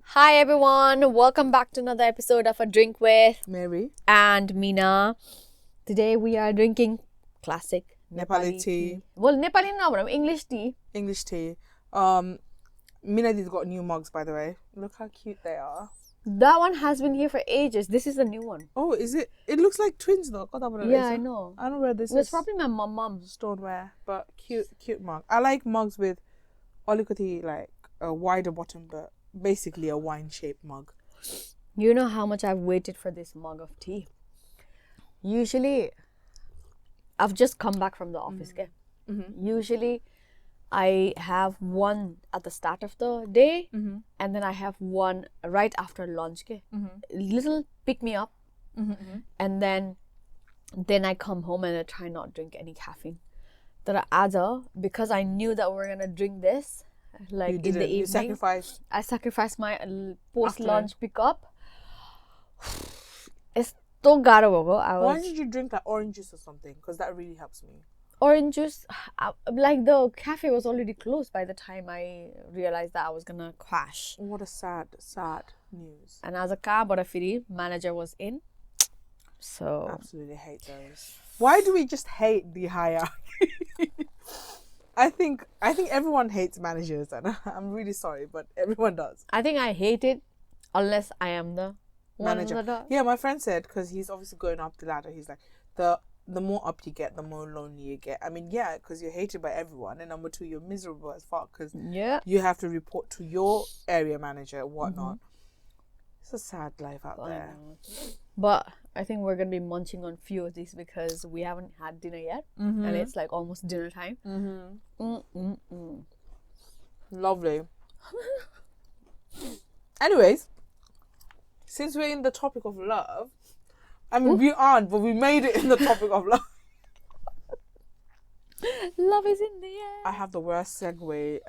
Hi everyone, welcome back to another episode of A Drink with Mary and Meena. Today we are drinking classic Nepali tea. Well, Nepali no, English tea. English tea. Minadi's got new mugs, by the way. Look how cute they are. That one has been here for ages. This is the new one. Oh, is it? It looks like twins though. Yeah, I know. I don't know where this is. It's probably my mum's Stoneware, but cute mug. I like mugs with olikoti, like a wider bottom, but basically a wine-shaped mug. You know how much I've waited for this mug of tea. Usually, I've just come back from the office. Mm-hmm. Usually, I have one at the start of the day, Mm-hmm. and then I have one right after lunch. Mm-hmm. Little pick me up, Mm-hmm. and then I come home and I try not drink any caffeine. That I because I knew that we're gonna drink this like in the evening. You sacrificed. I sacrificed my post lunch pickup. It's so garo. Why did you drink like orange juice or something? Because that really helps me. Orange juice, like the cafe was already closed by the time I realized that I was gonna crash. What a sad news. And as a car, but a free manager was in. So Absolutely hate those. Why do we just hate the hierarchy? I think everyone hates managers, and I'm really sorry, but everyone does. I think I hate it unless I am the Manager. Yeah, my friend said, because he's obviously going up the ladder, he's like, the more up you get, the more lonely you get. I mean, yeah, because you're hated by everyone, and number two, you're miserable as fuck because you have to report to your area manager and whatnot. It's a sad life out there. But I think we're gonna be munching on a few of these because we haven't had dinner yet, and it's like almost dinner time. Lovely. Anyways, since we're in the topic of love, I mean, we aren't, but we made it in the topic of love. Love is in the air. I have the worst segue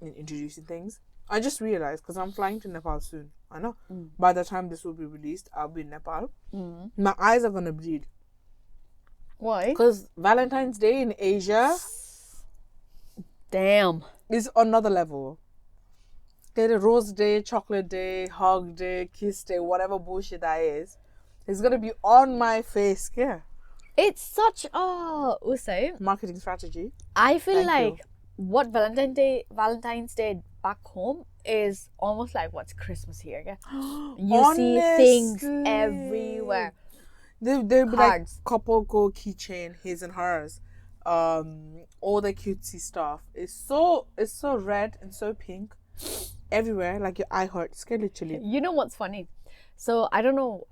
in introducing things. I just realized, because I'm flying to Nepal soon. I know. By the time this will be released, I'll be in Nepal. My eyes are going to bleed. Why? Because Valentine's Day in Asia Damn. is another level. They had a rose day, chocolate day, hug day, kiss day, whatever bullshit that is. It's going to be on my face. Yeah. It's such a Usai. Marketing strategy. I feel Thank like you. what Valentine's Day back home is almost like what's Christmas here. Yeah? You see things everywhere. They'll be like Cards. couple go keychain, his and hers. All the cutesy stuff. It's so red and so pink. Everywhere, like your eye hurts, literally. You know what's funny? So I don't know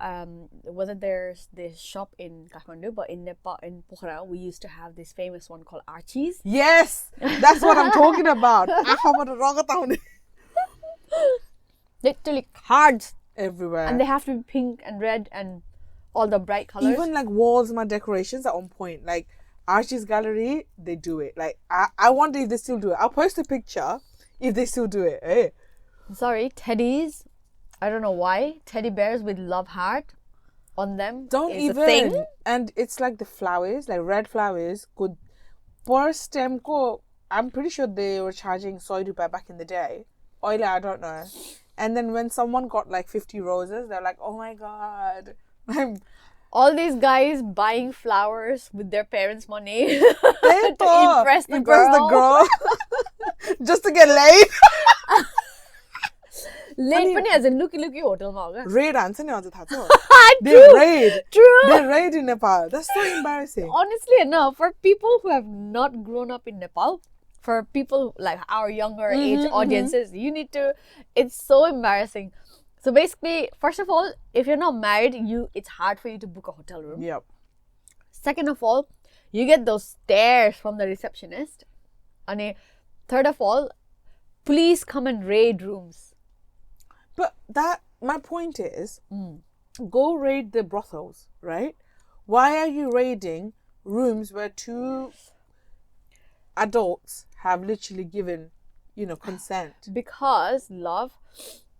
whether there's this shop in Kathmandu, but in Nepal, in Pokhara, we used to have this famous one called Archie's. Yes, that's what I'm talking about. Literally cards Everywhere. and they have to be pink and red and all the bright colors. Even like walls, my decorations are on point. Like Archie's Gallery, they do it. Like I wonder if they still do it. I'll post a picture if they still do it. Hey. Sorry, teddies. I don't know why. Teddy bears with love heart on them. Don't is even. A thing. And it's like the flowers, like red flowers. Could per stem ko. I'm pretty sure they were charging soy rupa back in the day. Oil, I don't know. And then when someone got like 50 roses, they're like, oh my god. All these guys buying flowers with their parents' money to impress the girl. Just to get laid. Late पनि as in looky hotelमा हो क्या? Raid answer ni aaj tha cha. True. They raid in Nepal. That's so embarrassing. Honestly enough, for people who have not grown up in Nepal, for people like our younger age audiences, you need to. It's so embarrassing. So basically, first of all, if you're not married, it's hard for you to book a hotel room. Yep. Second of all, you get those stares from the receptionist. And third of all, please come and raid rooms. But my point is, go raid the brothels, right? Why are you raiding rooms where two adults have literally given, consent? Because, love,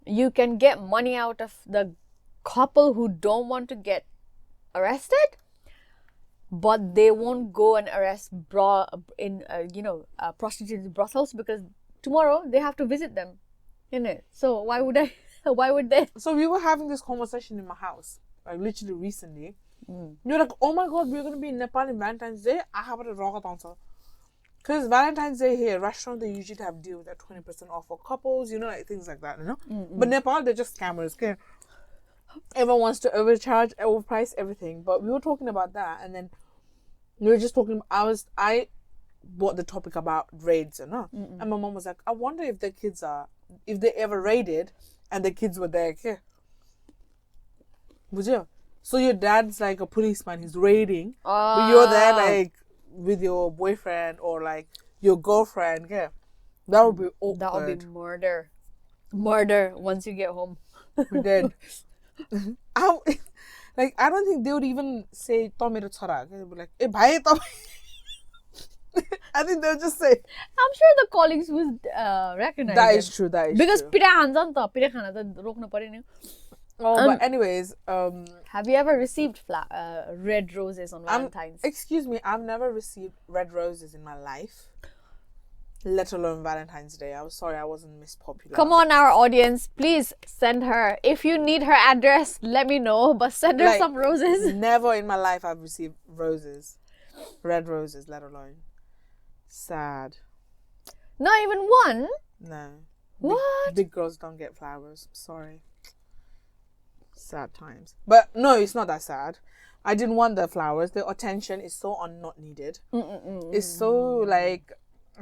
you can get money out of the couple who don't want to get arrested. but they won't go and arrest prostitutes brothels because tomorrow they have to visit them, so why would I why would they? So we were having this conversation in my house, like literally recently. You're like, oh my god, we're gonna be in Nepal on Valentine's Day. I have a rocket answer. Because Valentine's Day here, restaurants, they usually have deals at 20% off for couples, like things like that, But Nepal, they're just scammers. Okay? Everyone wants to overcharge, overprice everything. But we were talking about that, and then we were just talking. I brought the topic about raids, and my mom was like, I wonder if if they ever raided, and the kids were there. Okay? Would you? So your dad's like a policeman, he's raiding, but you're there like with your boyfriend or like your girlfriend. Yeah, that would be awkward. That would be murder once you get home. We're dead. I don't think they would even say Tommy Chara. They'd be like, "Eh, bhai, Tommy." I think they'll just say. I'm sure the colleagues would recognize That them. is true. That is because true. pira hansan ta pira khana ta rokna paryo ni. But anyways, have you ever received red roses on Valentine's? Excuse me, I've never received red roses in my life, let alone Valentine's Day. I'm sorry, I wasn't Miss Popular. Come on, our audience, please send her. If you need her address, let me know. But send her some roses. Never in my life I've received roses, red roses, let alone. Sad. Not even one? No. What? Big girls don't get flowers. Sorry. Sad times. But no, it's not that sad. I didn't want the flowers. The attention is so not needed. It's so like...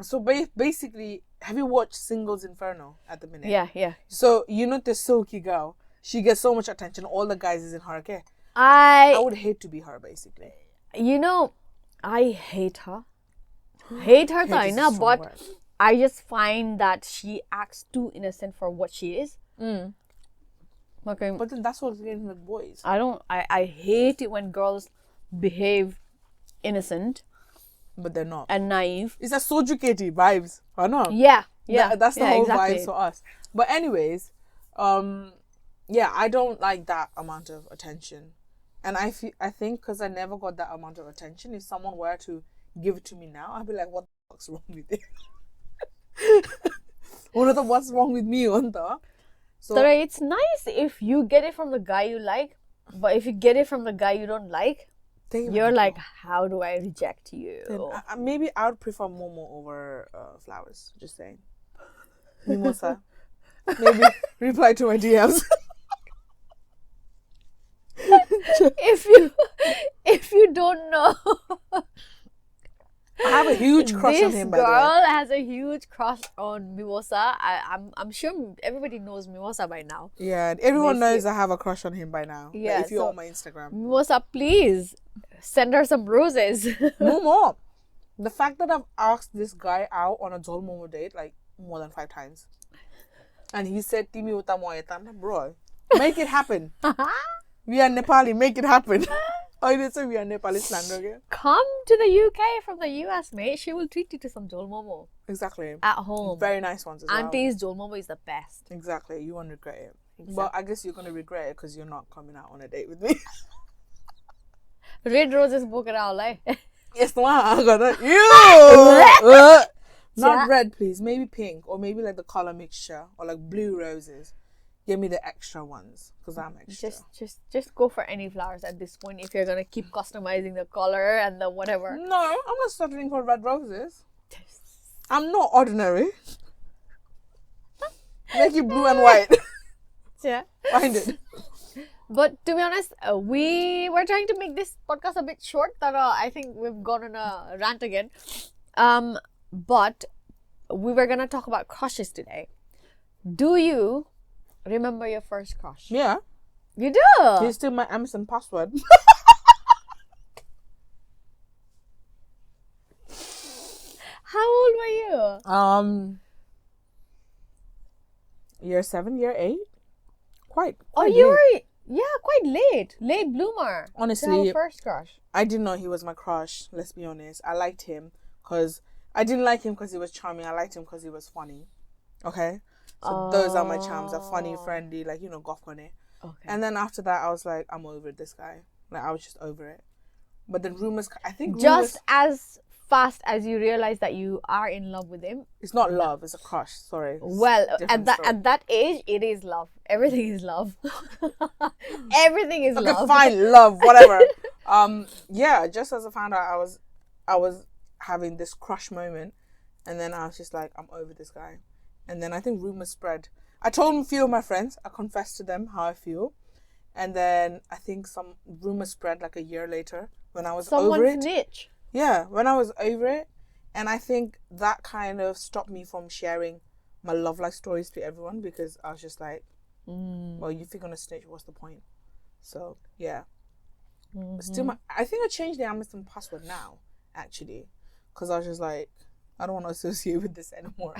So basically, have you watched Singles Inferno at the minute? Yeah. So, the silky girl. She gets so much attention. All the guys is in her, okay? I would hate to be her, basically. I hate her. Hate her, Taina, but word. I just find that she acts too innocent for what she is. Okay. But then that's what's getting with boys. I hate it when girls behave innocent. But they're not. And naive. It's a Soju Katie vibes. I know. Yeah. That's the whole exactly. vibes for us. But anyways, I don't like that amount of attention. And I think because I never got that amount of attention, if someone were to give it to me now, I'd be like, what the fuck's wrong with you? What's wrong with me? So it's nice if you get it from the guy you like, but if you get it from the guy you don't like, you're like, how do I reject you? Then, maybe I would prefer Momo over flowers. Just saying. Mimosa. Maybe reply to my DMs. if you don't know, I have a huge crush on him. This girl has a huge crush on Mimosa. I'm sure everybody knows Mimosa by now. Yeah, everyone knows I have a crush on him by now. Yeah, like if you're on my Instagram. Mimosa, please send her some roses. No more. The fact that I've asked this guy out on a Jol Momo date like more than 5 times, and he said, "Timi uta mo etan," bro, make it happen. We are Nepali, make it happen. I didn't say we are Nepali slander again. Come to the UK from the US, mate. She will treat you to some Jol Momo. Exactly. At home. Very nice ones as well. Auntie's Jol Momo is the best. Exactly. You won't regret it. Exactly. But I guess you're going to regret it because you're not coming out on a date with me. Red roses book it out, like. Yes, I got that. You! Not red, please. Maybe pink or maybe like the color mixture or like blue roses. Give me the extra ones because I'm extra. Just go for any flowers at this point if you're gonna keep customizing the color and the whatever. No, I'm not settling for red roses. I'm not ordinary. Make it blue and white. Yeah. Find it. But to be honest, we were trying to make this podcast a bit short. That I think we've gone on a rant again. But we were gonna talk about crushes today. Do you remember your first crush? Yeah. You do? He's still my Amazon password. How old were you? Year 7, year 8. Quite you late. were quite late. Late bloomer. Honestly, to have a first crush. I didn't know he was my crush. Let's be honest. I liked him because I didn't like him because he was charming. I liked him because he was funny. Okay. So those are my charms. Are funny, friendly, like goth on it. Okay. And then after that, I was like, I'm over this guy. Like I was just over it. But then rumors, I think just as fast as you realize that you are in love with him. It's not love, it's a crush. Sorry. Well, at that age, it is love. Everything is love. Everything is love. Okay, fine, love, whatever. Yeah, just as I found out, I was having this crush moment, and then I was just like, I'm over this guy. And then I think rumors spread. I told a few of my friends, I confessed to them how I feel, and then I think some rumors spread like a year later when I was over it. Someone's niche. Yeah, when I was over it. And I think that kind of stopped me from sharing my love life stories to everyone, because I was just like, well, if you're going to snitch, what's the point? So, yeah. Still, I think I changed the Amazon password now, actually, because I was just like, I don't want to associate with this anymore.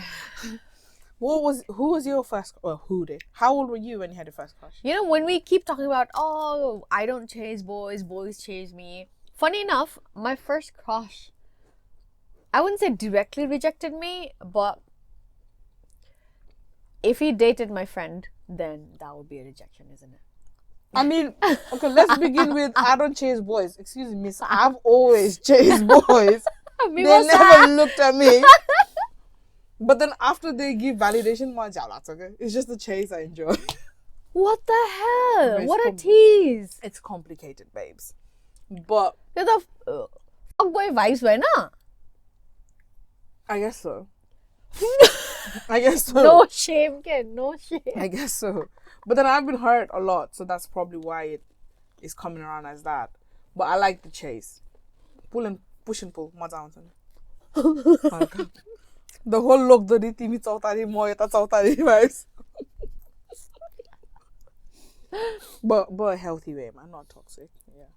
Who was your first, how old were you when you had your first crush? You know, when we keep talking about, oh, I don't chase boys, boys chase me. Funny enough, my first crush, I wouldn't say directly rejected me, but if he dated my friend, then that would be a rejection, isn't it? I mean, okay, let's begin with, I don't chase boys. Excuse me, miss, I've always chased boys. They never looked at me. But then after they give validation, okay? It's just the chase I enjoy. What the hell? What a tease. It's complicated, babes. But the fuckboy vibes were na? I guess so. I guess so. No shame, kid. No shame. I guess so. But then I've been hurt a lot, so that's probably why it is coming around as that. But I like the chase. Push and pull. The whole look, the riti mi chautari moya ta chautari vibes. But a healthy way, man, not toxic. Yeah.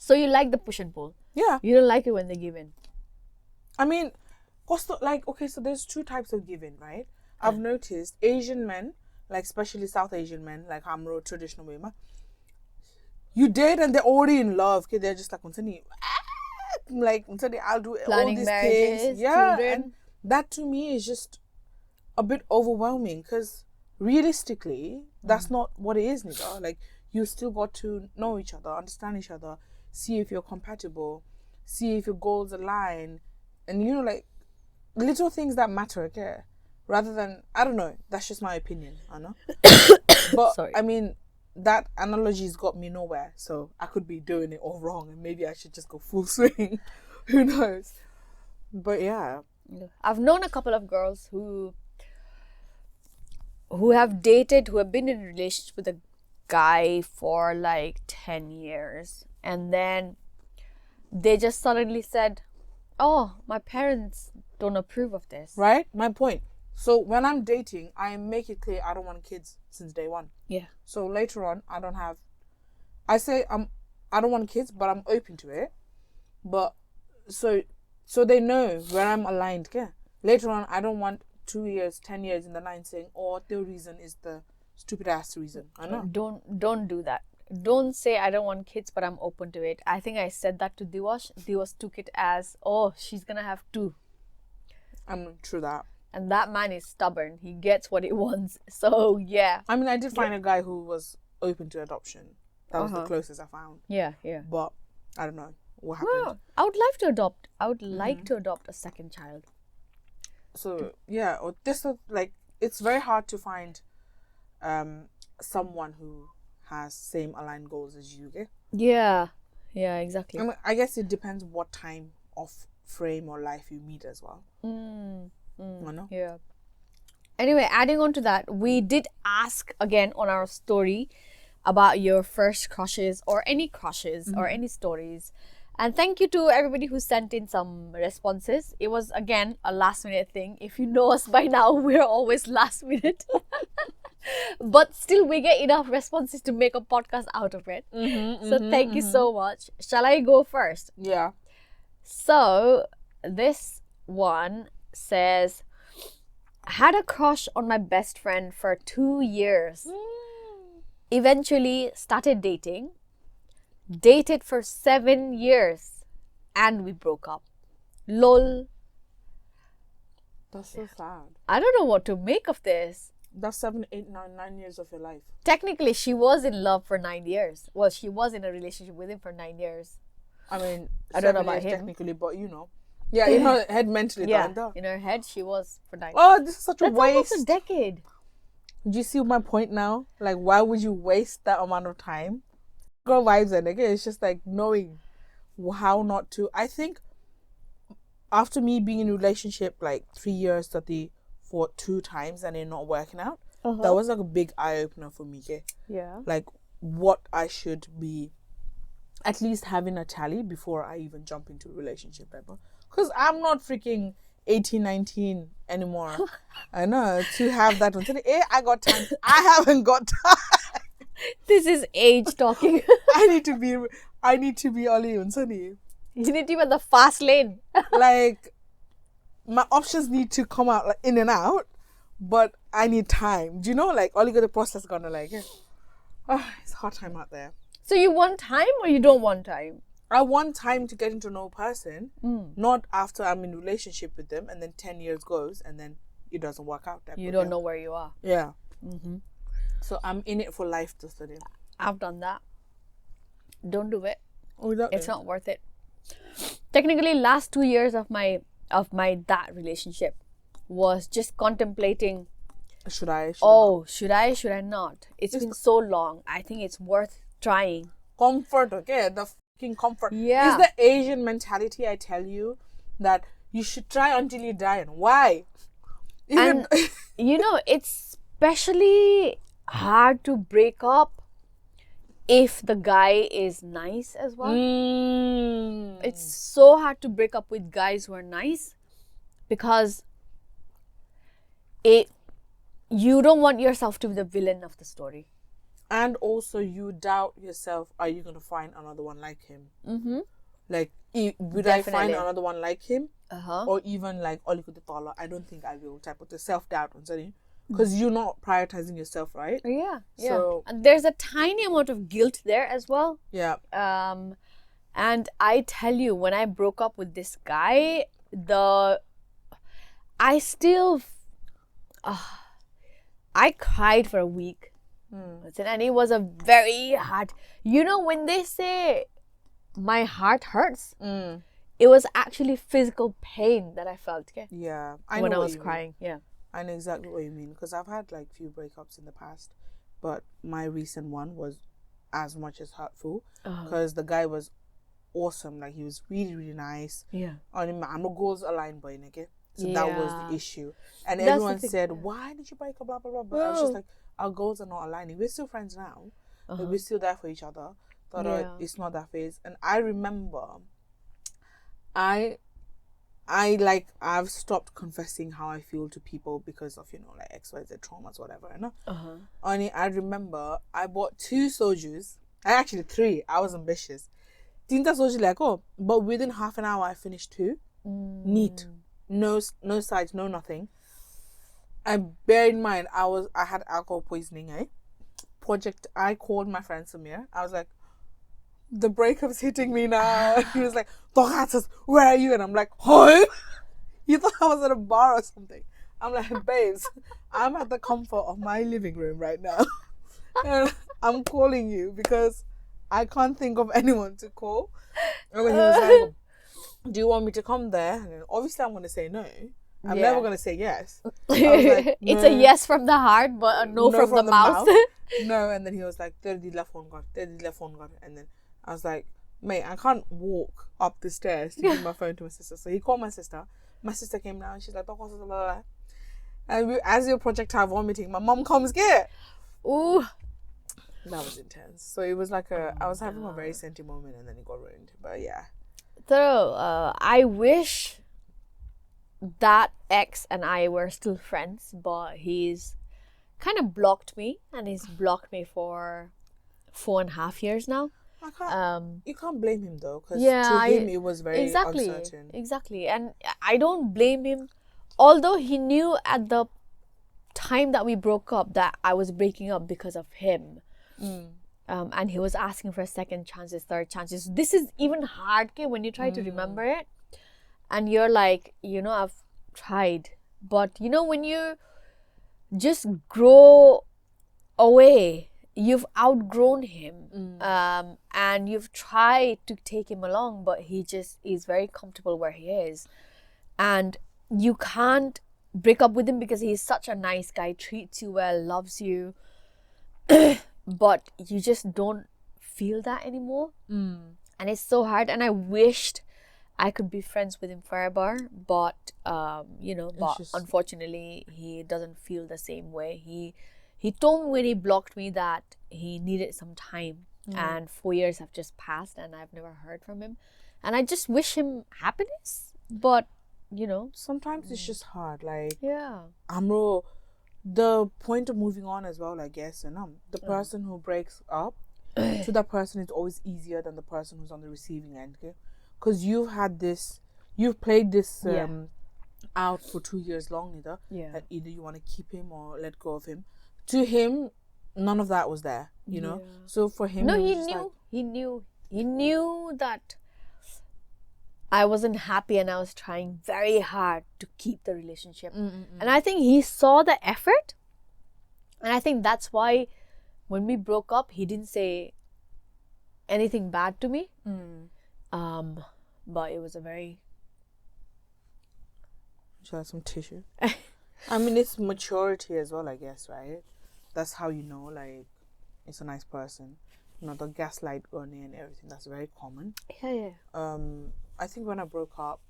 So you like the push and pull? Yeah. You don't like it when they give in? I mean, okay, so there's two types of giving, right? I've noticed Asian men, like especially South Asian men, like Hamro, traditional women, you date and they're already in love. Okay, they're just like, I'll do planning all these marriages, things. Yeah, children. and that to me is just a bit overwhelming, because realistically, that's not what it is, nigga. Like, you still got to know each other, understand each other, see if you're compatible, see if your goals align, and you know, like, little things that matter, okay? Rather than, I don't know, that's just my opinion, I know. But Sorry. I mean, that analogy's got me nowhere, so I could be doing it all wrong, and maybe I should just go full swing. Who knows? But yeah, I've known a couple of girls who have dated, who have been in a relationship with a guy for like 10 years, and then they just suddenly said, oh, my parents don't approve of this. Right? My point. So when I'm dating, I make it clear I don't want kids since day one. Yeah. So later on, I don't want kids, but I'm open to it. But so they know where I'm aligned. Yeah. Later on, I don't want 2 years, 10 years in the line saying, oh, the reason is the stupid ass reason. I know. Don't do that. Don't say I don't want kids, but I'm open to it. I think I said that to Diwash. Diwash took it as, oh, she's gonna have 2. I'm true that. And that man is stubborn. He gets what he wants. So yeah. I mean, I did find a guy who was open to adoption. That was the closest I found. Yeah. But I don't know what happened. Well, I would like to adopt. I would like to adopt a second child. So yeah, or this like, it's very hard to find someone who has same aligned goals as you. Okay? Yeah, exactly. I mean, I guess it depends what time of frame or life you meet as well. I know. Yeah. Anyway, adding on to that, we did ask again on our story about your first crushes or any crushes or any stories. And thank you to everybody who sent in some responses. It was, again, a last minute thing. If you know us by now, we're always last minute. But still, we get enough responses to make a podcast out of it. So thank you so much. Shall I go first? Yeah. So this one says, had a crush on my best friend for 2 years. Eventually started dating. Dated for 7 years. And we broke up. Lol. That's so sad. I don't know what to make of this. That's 7, 8, 9 years of your life. Technically, she was in love for 9 years. Well, she was in a relationship with him for 9 years. I mean, I don't know 7 about years him. technically, but yeah, in her head mentally. Yeah, though. in her head, she was for 9. Oh, this is such a That's waste. almost a decade. Do you see my point now? Like, why would you waste that amount of time? Girl vibes, and again, it's just like knowing how not to. I think after me being in a relationship like 3 years that they fought 2 times and it not working out, that was like a big eye opener for me. Okay? Yeah. Like what I should be at least having a tally before I even jump into a relationship ever. Because I'm not freaking 18, 19 anymore. I know to have that one. I got time. I haven't got time. This is age talking. I need to be Oli and Sunny. You need to be in the fast lane. Like my options need to come out like in and out, but I need time. Do you know like Oli got the process gonna like it's hard time out there. So you want time or you don't want time? I want time to get to know a person, not after I'm in a relationship with them and then 10 years goes and then it doesn't work out. You don't know where you are. Yeah. Mm-hmm. So I'm in it for life to study. I've done that. Don't do it. Oh, it's not worth it. Technically, last 2 years of my that relationship was just contemplating. Should I not? It's been so long. I think it's worth trying. Comfort, okay? The fucking comfort. Yeah. It's the Asian mentality, I tell you, that you should try until you die. And why? And, it's especially hard to break up if the guy is nice as well. It's so hard to break up with guys who are nice because you don't want yourself to be the villain of the story. And also you doubt yourself, are you going to find another one like him? Mm-hmm. Like, would I find another one like him? Or even like, I don't think I will, type of the self-doubt. Because you're not prioritizing yourself, right? Yeah. So, and there's a tiny amount of guilt there as well. Yeah. And I tell you, when I broke up with this guy, I cried for a week. And it was a very hard... when they say my heart hurts, it was actually physical pain that I felt. Okay? Yeah. When I was crying. Yeah. I know exactly what you mean. Because I've had like few breakups in the past. But my recent one was as much as hurtful. Because the guy was awesome. Like he was really, really nice. Yeah. I'm not goals aligned by okay? So that was the issue. And That's everyone said, why did you break up, blah, blah, blah. But I was just like, our goals are not aligning. We're still friends now. But we're still there for each other. But it's not that phase. And I remember I've stopped confessing how I feel to people because of, like XYZ traumas, whatever. Only I remember I bought 2 sojus. Actually 3. I was ambitious. Tinta soju like, but within half an hour I finished 2. Neat. No sides, no nothing. And bear in mind, I had alcohol poisoning, I called my friend Samir. I was like, the breakup's hitting me now. And he was like, where are you? And I'm like, home? You thought I was at a bar or something. I'm like, babes, I'm at the comfort of my living room right now. And I'm calling you because I can't think of anyone to call. And then he was like, do you want me to come there? And then obviously I'm going to say no. I'm never going to say yes. I was like, no. It's a yes from the heart, but a no from the mouth. No, and then he was like, and then I was like, mate, I can't walk up the stairs to give my phone to my sister. So he called my sister. My sister came down and she's like, and as your projectile vomiting, my mom comes get. Ooh. That was intense. So it was like I was having a very sentimental moment and then it got ruined. But yeah. So I wish that ex and I were still friends, but he's kind of blocked me, and he's blocked me for 4.5 years now. You can't blame him though, because to him it was very uncertain. Exactly, and I don't blame him, although he knew at the time that we broke up that I was breaking up because of him. And he was asking for second chances, third chances. This is even hard, okay, when you try to remember it. And you're like, I've tried. But, when you just grow away, you've outgrown him, and you've tried to take him along, but he just is very comfortable where he is, and you can't break up with him because he's such a nice guy, treats you well, loves you, but you just don't feel that anymore. And it's so hard, and I wished I could be friends with him forever, but unfortunately he doesn't feel the same way. He told me when he blocked me that he needed some time, and 4 years have just passed and I've never heard from him, and I just wish him happiness, but sometimes it's just hard. Like, Amro, the point of moving on as well, I guess, and the person who breaks up to that person is always easier than the person who's on the receiving end, okay? Because you've played this out for 2 years long, either that either you want to keep him or let go of him. To him, none of that was there, you know. So for him, he knew that I wasn't happy, and I was trying very hard to keep the relationship. And I think he saw the effort, and I think that's why when we broke up, he didn't say anything bad to me. But it was a very... Should I have some tissue? I mean, it's maturity as well, I guess, right? That's how you know, like, it's a nice person. The gaslight on and everything. That's very common. Yeah. I think when I broke up,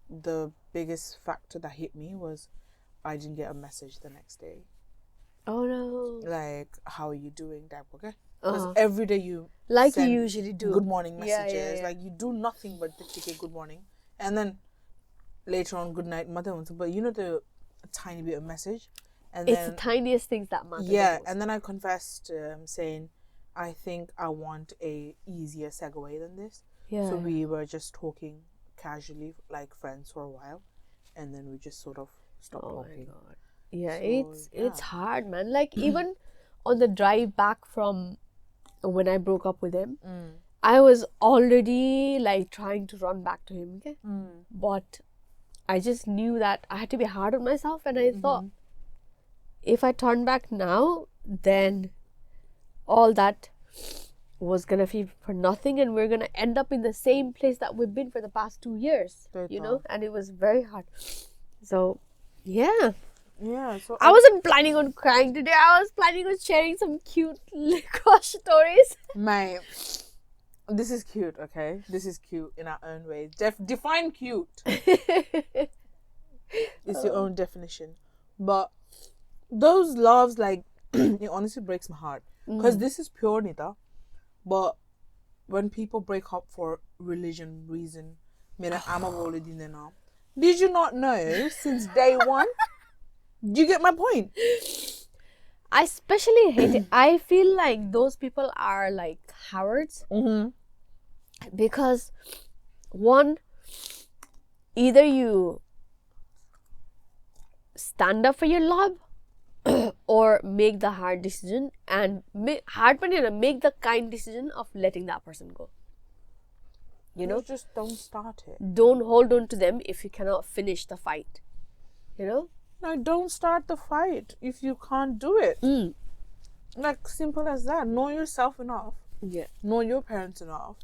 the biggest factor that hit me was I didn't get a message the next day. Oh no! Like, how are you doing? That okay? Because every day you you usually do good morning messages. Yeah. Like, you do nothing but take good morning, and then later on good night, mother. But the tiny bit of message, and it's the tiniest things that matter. Yeah, and then I confessed, saying, I think I want a easier segue than this. Yeah. So we were just talking casually, like friends, for a while, and then we just sort of stopped talking. My God. Yeah, so, it's hard, man. Like, even on the drive back from when I broke up with him, I was already like trying to run back to him, okay? But I just knew that I had to be hard on myself, and I thought, if I turn back now, then all that was gonna be for nothing, and we're gonna end up in the same place that we've been for the past 2 years, and it was very hard. So, yeah. Yeah, so I wasn't planning on crying today. I was planning on sharing some cute crush stories. Mate, this is cute, okay? This is cute in our own way. Define cute. It's your own definition. But those loves, like, it honestly breaks my heart. Because this is pure, Nita. But when people break up for religion, reason, did you not know since day one? Do you get my point? I especially hate it. I feel like those people are like cowards. Because one, either you stand up for your love or make the hard decision, and make the kind decision of letting that person go. You just don't start it. Don't hold on to them if you cannot finish the fight. No, don't start the fight if you can't do it. Like, simple as that. Know yourself enough. Yeah. Know your parents enough.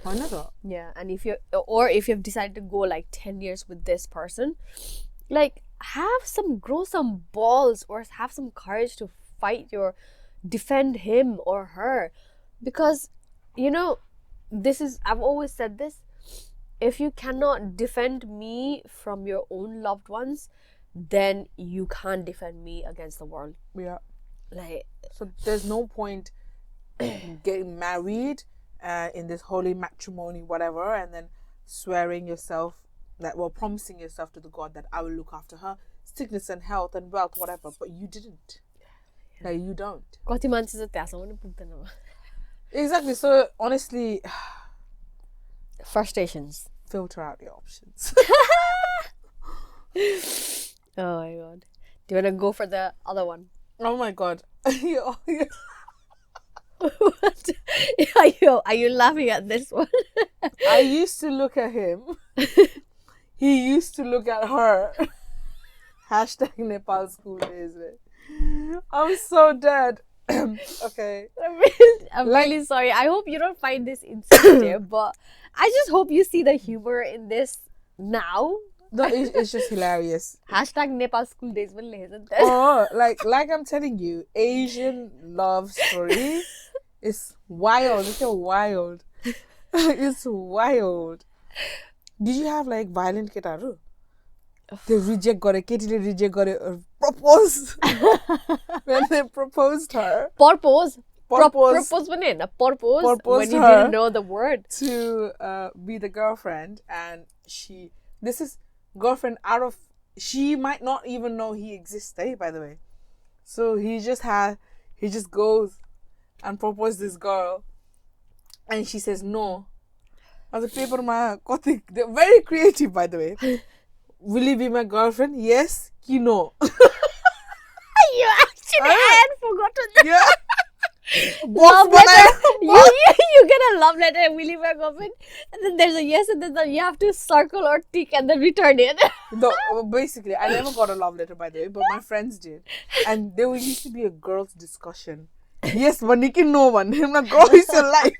Why not? Yeah, and if you've decided to go like 10 years with this person, like, grow some balls, or have some courage to defend him or her. Because, I've always said this, if you cannot defend me from your own loved ones, then you can't defend me against the world. Yeah. Like, so there's no point getting married in this holy matrimony, whatever, and then swearing yourself promising yourself to the God that I will look after her, sickness and health and wealth, whatever, but you didn't. Yeah. Like, you don't. Exactly. So honestly, frustrations. Filter out the options. Oh my God. Do you want to go for the other one? Oh my God. What? Are you laughing at this one? I used to look at him. He used to look at her. # Nepal school days. I'm so dead. Okay. I'm really sorry. I hope you don't find this insensitive, but I just hope you see the humor in this now. No, it's just hilarious. Hashtag Nepal school days will isn't it? Oh, like I'm telling you, Asian love story is wild. It's so wild. It's wild. Did you have like violent ketaru? They reject gore, ketile reject gore, propose when they proposed her. Propose when in a purpose when you didn't know the word to be the girlfriend, and this is girlfriend she might not even know he exists, by the way. So he just goes and proposes this girl, and she says no. As a paper they're very creative, by the way. Will you be my girlfriend? Yes, you know. You actually had forgotten that. Yeah. Love letter. You get a love letter and will you be my girlfriend? And then there's a yes, and then you have to circle or tick and then return it. No, basically, I never got a love letter, by the way, but my friends did. And there used to be a girls' discussion. Yes, but Nikki, no one. I'm like, girl, it's your life.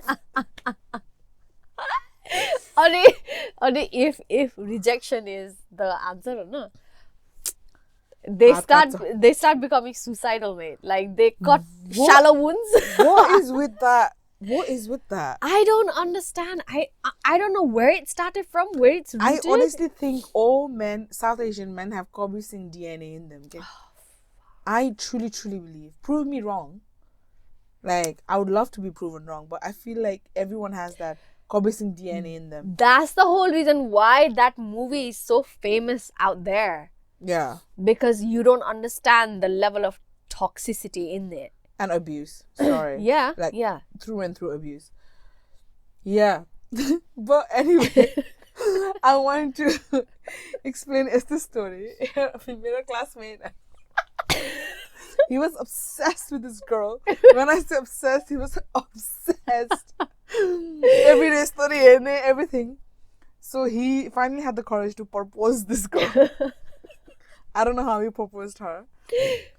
Only if rejection is the answer or no, they start becoming suicidal, mate. Like they got shallow wounds. What is with that? I don't understand. I don't know where it started from, where it's rooted. I honestly think all men, South Asian men, have Kobe Singh DNA in them. Okay? I truly believe. Prove me wrong. Like, I would love to be proven wrong, but I feel like everyone has that Kobe Singh DNA in them. That's the whole reason why that movie is so famous out there. Yeah. Because you don't understand the level of toxicity in it. And abuse. Sorry. Yeah. Like, yeah. Through and through abuse. Yeah. But anyway, I want to explain Esther's story. My classmate. He was obsessed with this girl. When I say obsessed, he was obsessed. Everyday story and everything. So he finally had the courage to propose this girl. I don't know how he proposed her,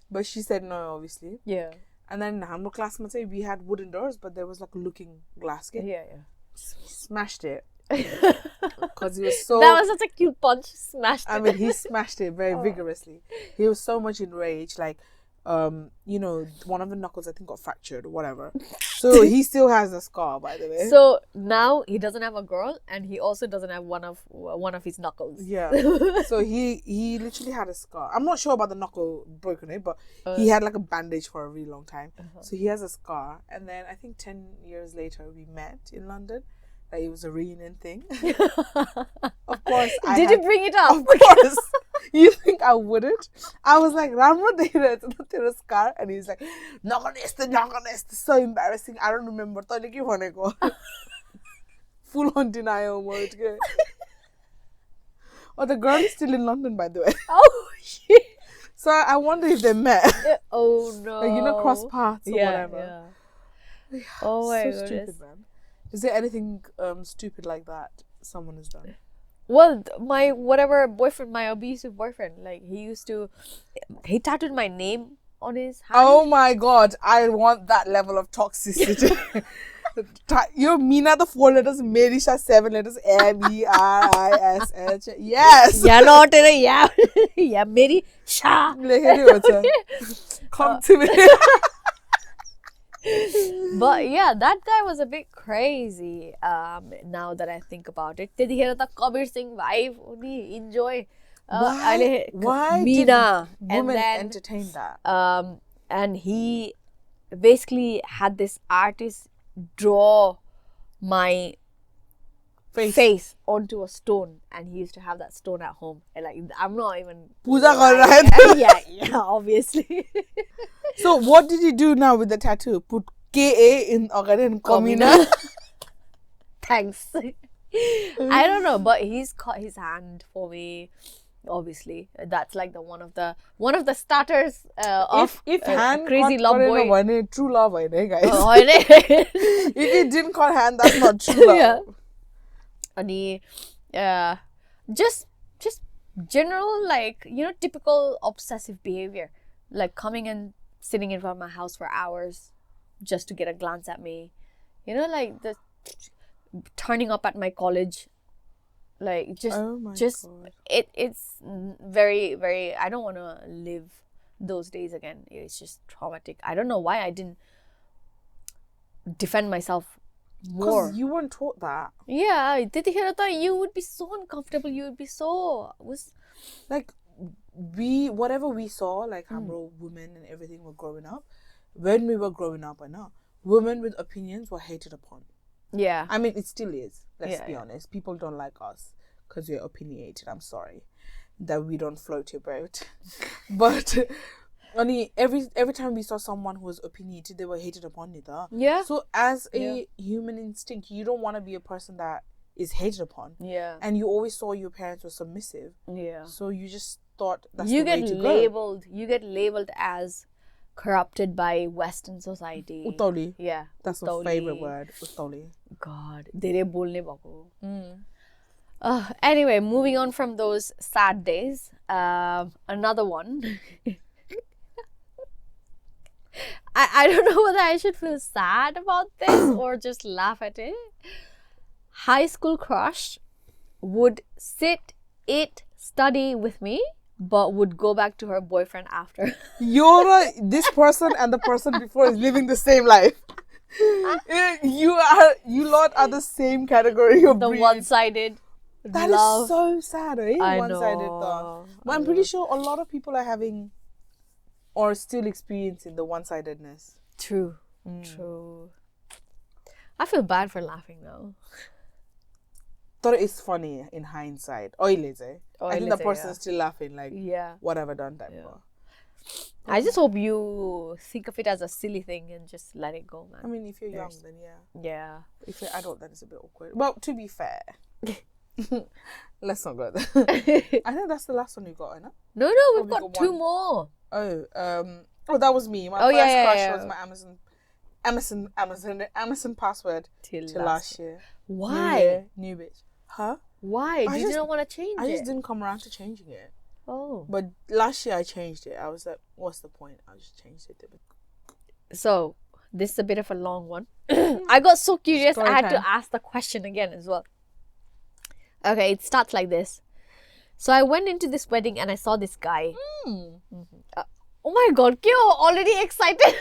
but she said no, obviously. Yeah. And then our classmates say we had wooden doors, but there was like a looking glass. Okay? Yeah. So he smashed it. Because he was so... That was such a cute punch. Smashed it. I mean, he smashed it very vigorously. He was so much enraged. Like, one of the knuckles I think got fractured or whatever. So he still has a scar, by the way. So now he doesn't have a girl, and he also doesn't have one of his knuckles. Yeah. So he literally had a scar. I'm not sure about the knuckle broken, but he had like a bandage for a really long time. So he has a scar. And then I think 10 years later we met in London. Like it was a reunion thing. Of course. Did you bring it up? Of course. You think I wouldn't? I was like, Ramro Dera scar, and he's like, Naganest. So embarrassing. I don't remember. Full on denial mode. Oh, the girl is still in London, by the way. Oh shit. So I wonder if they met. Oh no. Like, cross paths or whatever. Yeah. Oh my so goodness. Stupid, man. Is there anything stupid like that someone has done? Well, my abusive boyfriend, like he tattooed my name on his hand. Oh my god, I want that level of toxicity. You're Meena, the 4 letters, Merisha 7 letters, MERISH. Yes. Yeah, not in a yeah, Meri Shah. Come to me. But yeah, that guy was a bit crazy. Now that I think about it, did he hear the Kabir Singh vibe? Only enjoy. Why Meena did women entertain that? And he basically had this artist draw my face onto a stone, and he used to have that stone at home. And like, I'm not even Puja kar raha hai. Yeah, obviously. So what did he do now with the tattoo? Put KA in Kamina. Thanks. I don't know, but he's caught his hand for me. Obviously, that's like one of the starters of if hand crazy love boy. True love, guys. If he didn't call hand, that's not true love. Just general, like, typical obsessive behavior. like coming and sitting in front of my house for hours just to get a glance at me. You know, like the turning up at my college, like just God. It's very, very. I don't want to live those days again. It's just traumatic. I don't know why I didn't defend myself more. Because you weren't taught that. Yeah, did you hear that? You would be so uncomfortable. You would be so like whatever we saw, like how women and everything were growing up. When we were growing up, women with opinions were hated upon. Yeah. I mean, it still is. Let's be honest. People don't like us because we're opinionated. I'm sorry that we don't float your boat. But only every time we saw someone who was opinionated, they were hated upon either. Yeah. So as a human instinct, you don't want to be a person that is hated upon. Yeah. And you always saw your parents were submissive. Yeah. So you just thought that's you the way get to labeled. go. You get labeled as corrupted by Western society. Utoli. Yeah. That's my favorite word. Utoli. God. Dere bolne bhako. Anyway, moving on from those sad days, another one. I don't know whether I should feel sad about this or just laugh at it. High school crush would sit, eat, study with me, but would go back to her boyfriend after. This person and the person before is living the same life. You lot are the same category of breed. One-sided That love. is so sad, eh? I One-sided know. thought. But I'm pretty sure a lot of people are having or still experiencing the one-sidedness. True. True. I feel bad for laughing now. Thought it's funny in hindsight. I think the person's still laughing like, what have I done that for? I just hope you think of it as a silly thing and just let it go, man. I mean, if you're young, then Yeah. If you're adult, then it's a bit awkward. Well, to be fair, let's not go there. I think that's the last one you got, no? No, we've got two more. Oh, that was me. My first crush was my Amazon password till last year. Why? New bitch. Huh? Why? Did you not want to change it? I just didn't come around to changing it. Oh. But last year I changed it. I was like, what's the point? I just changed it. So, this is a bit of a long one. I got so curious, Story I had time. to ask the question again as well. Okay, it starts like this. So, I went into this wedding and I saw this guy. Oh my god, Kyo, already excited.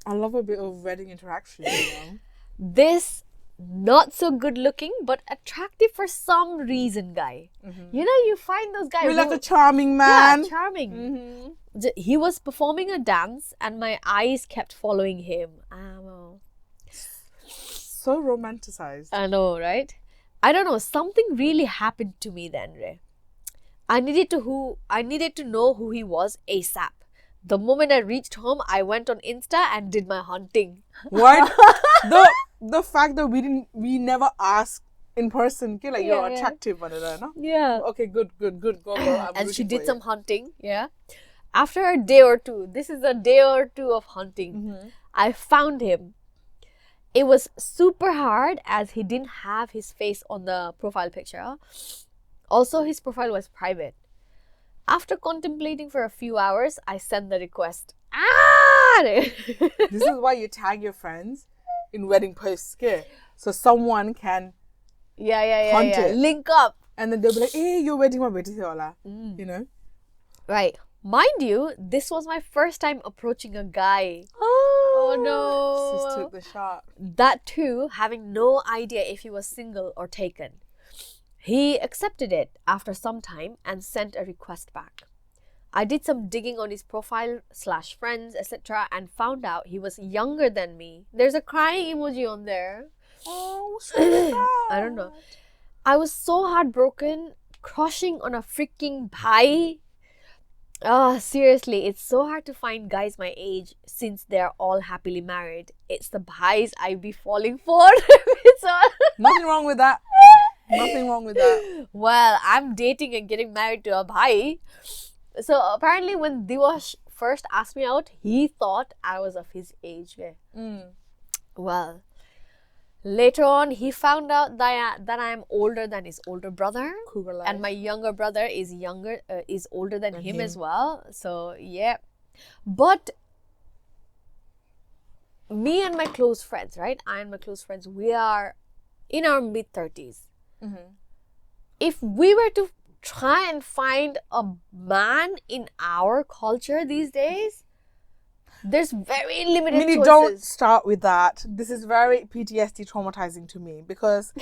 I love a bit of wedding interaction, you know. This not so good looking but attractive for some reason guy. You know, you find those guys You're like a charming man. Yeah, charming. He was performing a dance and my eyes kept following him. So romanticized. I know, right? I don't know, something really happened to me then, Ray. I needed to know who he was ASAP. The moment I reached home, I went on Insta and did my hunting. What? the fact that we never asked in person, like you're attractive, no? Yeah. Okay, good. Go. And she did some hunting, After a day or two, this is a day or two of hunting, I found him. It was super hard as he didn't have his face on the profile picture. Also, his profile was private. After contemplating for a few hours, I sent the request. This is why you tag your friends in wedding posts, so someone can hunt it. Link up. And then they'll be like, hey, you're wedding my baby, you know? Right. Mind you, this was my first time approaching a guy. Oh no. Sis took the shot. That too, having no idea if he was single or taken. He accepted it after some time and sent a request back. I did some digging on his profile / friends, etc. and found out he was younger than me. There's a crying emoji on there. Oh, so I don't know. I was so heartbroken, crushing on a freaking bhai. Seriously, it's so hard to find guys my age since they're all happily married. It's the bhais I be falling for. Nothing wrong with that. Nothing wrong with that. Well, I'm dating and getting married to a bhai. So apparently when Diwash first asked me out, he thought I was of his age. Well, later on, he found out that I am older than his older brother. Cougar life. And my younger brother is older than him as well. So, yeah, But me and my close friends, right? I and my close friends, we are in our mid-30s. If we were to try and find a man in our culture these days, there's very limited choices. Don't start with that. This is very PTSD traumatizing to me because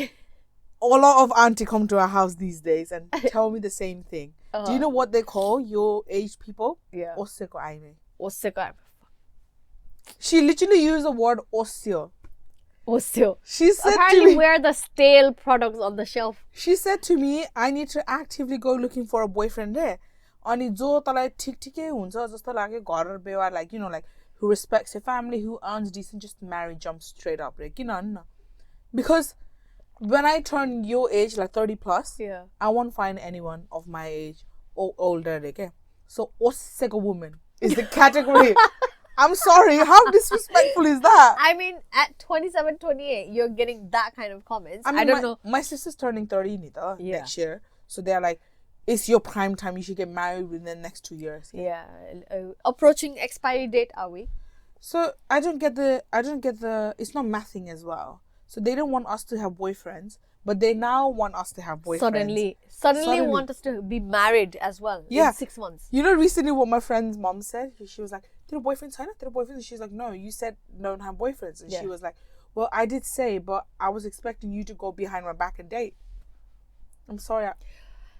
a lot of auntie come to our house these days and tell me the same thing. Do you know what they call your age people? Yeah. Oseko aime. Oseko. She literally used the word osio. Osio. She said apparently to me, we're the stale products on the shelf. She said to me, I need to actively go looking for a boyfriend there. अनि जो तँलाई ठिक-ठिकै हुन्छ जस्तो लाग्यो घर व्यवहार like you know like who respects your family, who earns decent, just marry, jump straight up. Like, because when I turn your age, like 30 plus, I won't find anyone of my age or older. Okay? So, oseko woman is the category. I'm sorry, how disrespectful is that? I mean, at 27, 28, you're getting that kind of comments. I don't know. My sister's turning 30 next year. So they're like, it's your prime time. You should get married within the next 2 years. Yeah. Approaching expiry date, are we? So I don't get the, it's not mathing as well. So they don't want us to have boyfriends, but they now want us to have boyfriends. Suddenly want us to be married as well in 6 months. You know, recently what my friend's mom said? She was like, did a boyfriend sign up? Did a boyfriend? She's like, no, you said don't have boyfriends. And she was like, well, I did say, but I was expecting you to go behind my back and date. I'm sorry,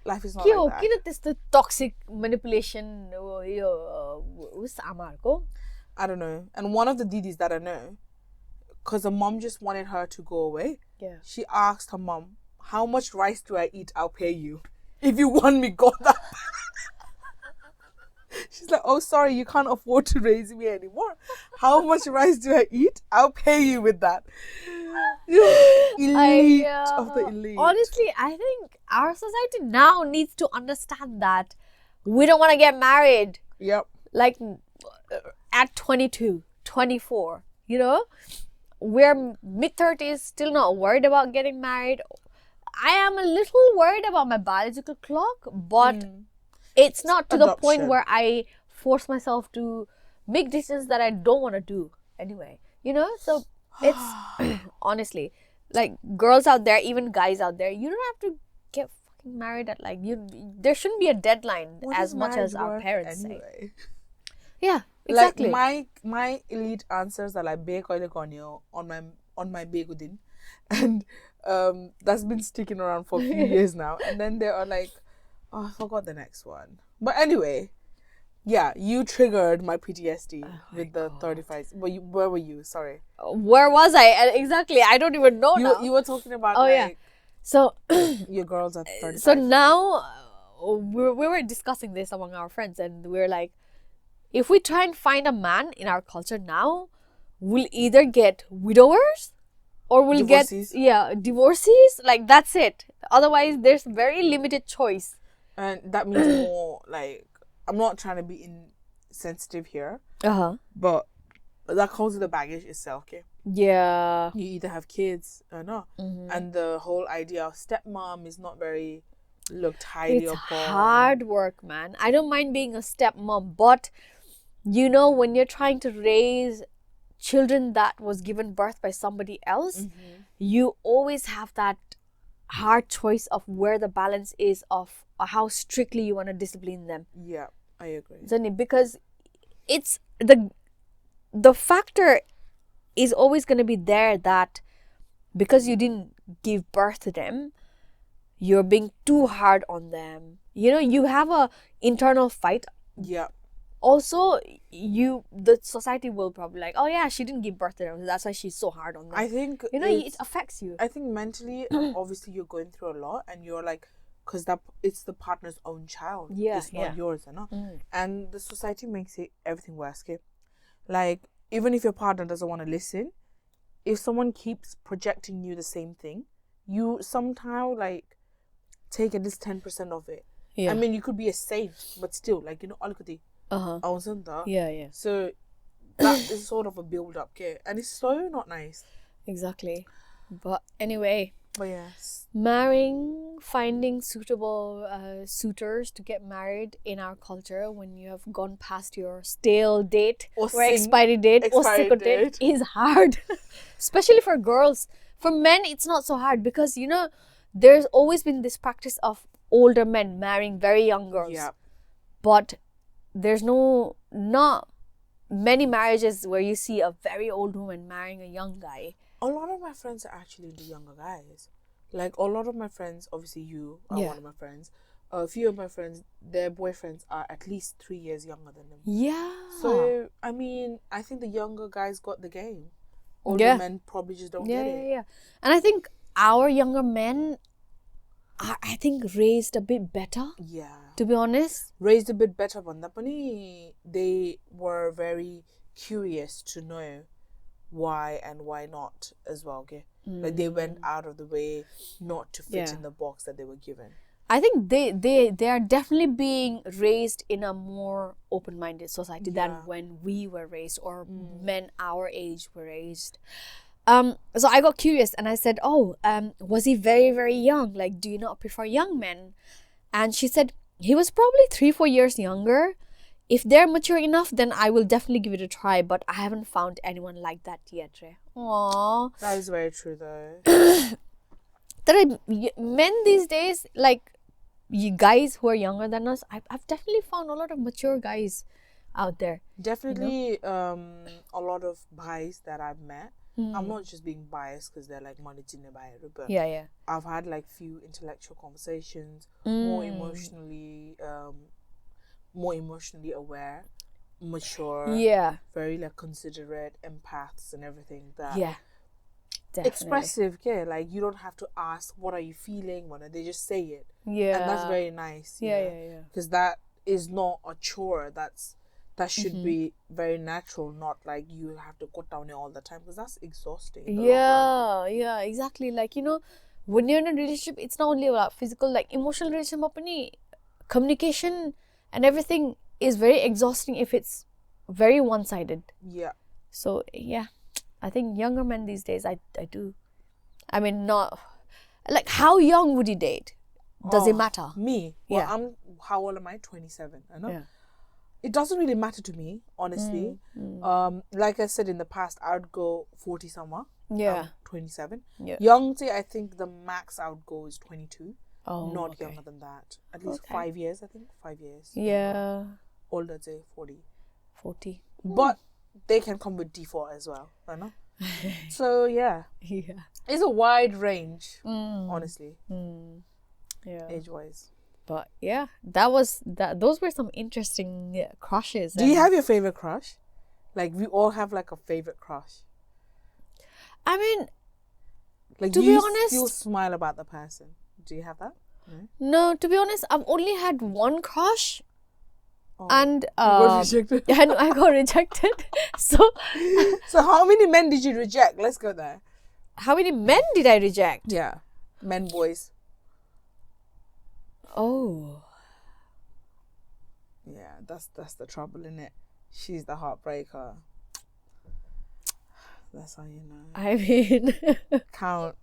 life is not like that. This the toxic manipulation? I don't know. And one of the didis that I know, because the mom just wanted her to go away, she asked her mom, how much rice do I eat? I'll pay you. If you want me, go that. She's like, oh, sorry, you can't afford to raise me anymore. How much rice do I eat? I'll pay you with that. Elite of the elite. Honestly, I think our society now needs to understand that we don't want to get married. Yep. Like at 22, 24, we're mid-30s, still not worried about getting married. I am a little worried about my biological clock, but it's not to the point where I force myself to make decisions that I don't want to do anyway. So it's honestly, like, girls out there, even guys out there, you don't have to get fucking married at there shouldn't be a deadline as much as our parents say. Yeah, exactly. Like my elite answers are like be koile konyo on my begudin, and that's been sticking around for a few years now. And then they are like, oh, I forgot the next one. But anyway, yeah, you triggered my PTSD with the 35. Where were you? Sorry. Where was I? Exactly. I don't even know now. You were talking about So your girls at 35. So now we were discussing this among our friends, and we were like, if we try and find a man in our culture now, we'll either get widowers or we'll divorcees. Get divorcees. Like, that's it. Otherwise, there's very limited choice. And that means more like, I'm not trying to be insensitive here, but that comes with the baggage itself, okay? Yeah. You either have kids or not. And the whole idea of stepmom is not very looked highly upon. It's hard work, man. I don't mind being a stepmom, but when you're trying to raise children that was given birth by somebody else, you always have that hard choice of where the balance is of how strictly you want to discipline them. Yeah, I agree. Because it's the factor is always going to be there that because you didn't give birth to them, you're being too hard on them. You have a internal fight. Yeah. Also, the society will probably like, oh yeah, she didn't give birth to them, that's why she's so hard on them. I think it affects you. I think mentally, obviously, you're going through a lot, and you're like, because it's the partner's own child. It's not yours, and the society makes it everything worse. Okay, like, even if your partner doesn't want to listen, if someone keeps projecting you the same thing, you somehow like take at least 10% of it. I mean, you could be a saint, but still, like, alukati. Yeah. So that is sort of a build up, okay? And it's so not nice. Exactly. But anyway. But yes. Marrying finding suitable suitors to get married in our culture when you have gone past your stale date or expiry date or secret date is hard. Especially for girls. For men, it's not so hard because, you know, there's always been this practice of older men marrying very young girls. Yeah. But there's not many marriages where you see a very old woman marrying a young guy. A lot of my friends are actually the younger guys. Like, a lot of my friends, obviously you are one of my friends. A few of my friends, their boyfriends are at least 3 years younger than them. Yeah. So, I mean, I think the younger guys got the game. Older men probably just don't get it. Yeah. And I think our younger men are, I think, raised a bit better. Yeah. To be honest. Raised a bit better, but they were very curious to know why and why not as well. Okay? Like, they went out of the way not to fit in the box that they were given. I think they are definitely being raised in a more open-minded society than when we were raised or men our age were raised. So I got curious and I said, was he very, very young? Like, do you not prefer young men? And she said, he was probably 3-4 years younger. If they're mature enough, then I will definitely give it a try. But I haven't found anyone like that yet. Aww. That is very true, though. Men these days, like, you guys who are younger than us, I've definitely found a lot of mature guys out there. Definitely, you know? A lot of guys that I've met. I'm not just being biased because they're like money to buy it, but I've had like few intellectual conversations, more emotionally aware, mature, very like considerate, empaths and everything. Definitely. Expressive, like you don't have to ask what are you feeling when they just say it. And that's very nice. Because that is not a chore. That should be very natural, not like you have to cut down it all the time because that's exhausting. Yeah, exactly. Like, you know, when you're in a relationship, it's not only about physical, like emotional relationship, communication and everything is very exhausting if it's very one-sided. Yeah. So, I think younger men these days, I do. I mean, not... Like, how young would you date? Does it matter? Me? Well, how old am I? 27. I know. Yeah. It doesn't really matter to me, honestly. Like I said in the past, I would go 40 somewhere. Yeah. 27. Yeah. Young, I think the max I would go is 22. Oh, not younger than that. At least 5 years, I think. 5 years. Yeah. Older, say 40. 40. But they can come with D4 as well, I know. So, yeah. It's a wide range, honestly. Yeah. Age-wise. But those were some interesting crushes. Do you have your favorite crush? Like, we all have like a favorite crush. I mean, like, to be honest, you smile about the person. Do you have that? No, to be honest, I've only had one crush. And you got rejected. And I got rejected. So how many men did you reject? Let's go there. How many men did I reject? Yeah. Men, boys. Oh. Yeah, that's the trouble, innit? She's the heartbreaker. That's how you know. I mean, count.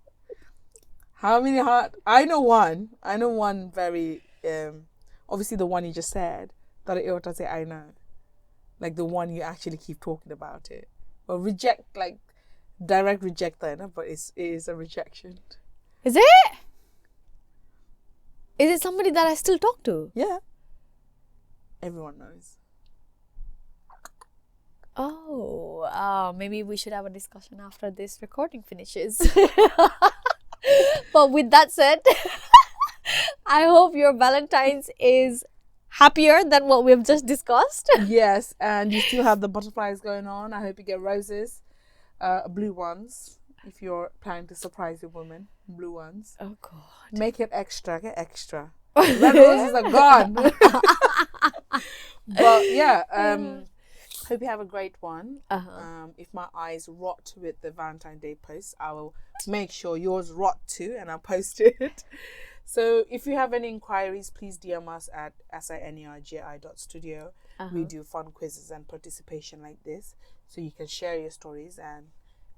How many I know one very obviously the one you just said. That I know. Like the one you actually keep talking about it. Well, reject, like direct reject that, but it is a rejection. Is it? Is it somebody that I still talk to? Yeah. Everyone knows. Oh, maybe we should have a discussion after this recording finishes. But with that said, I hope your Valentine's is happier than what we've just discussed. Yes, and you still have the butterflies going on. I hope you get roses, blue ones. If you're planning to surprise your woman, blue ones. Oh God! Make it extra. Get extra. Red roses are gone. But yeah, hope you have a great one. If my eyes rot with the Valentine's Day post, I will make sure yours rot too, and I'll post it. So if you have any inquiries, please DM us at sinergi.studio. We do fun quizzes and participation like this, so you can share your stories and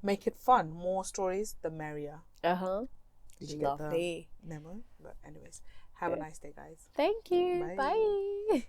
make it fun. More stories, the merrier. Did you get the memo? But anyways, have a nice day, guys. Thank you. Bye.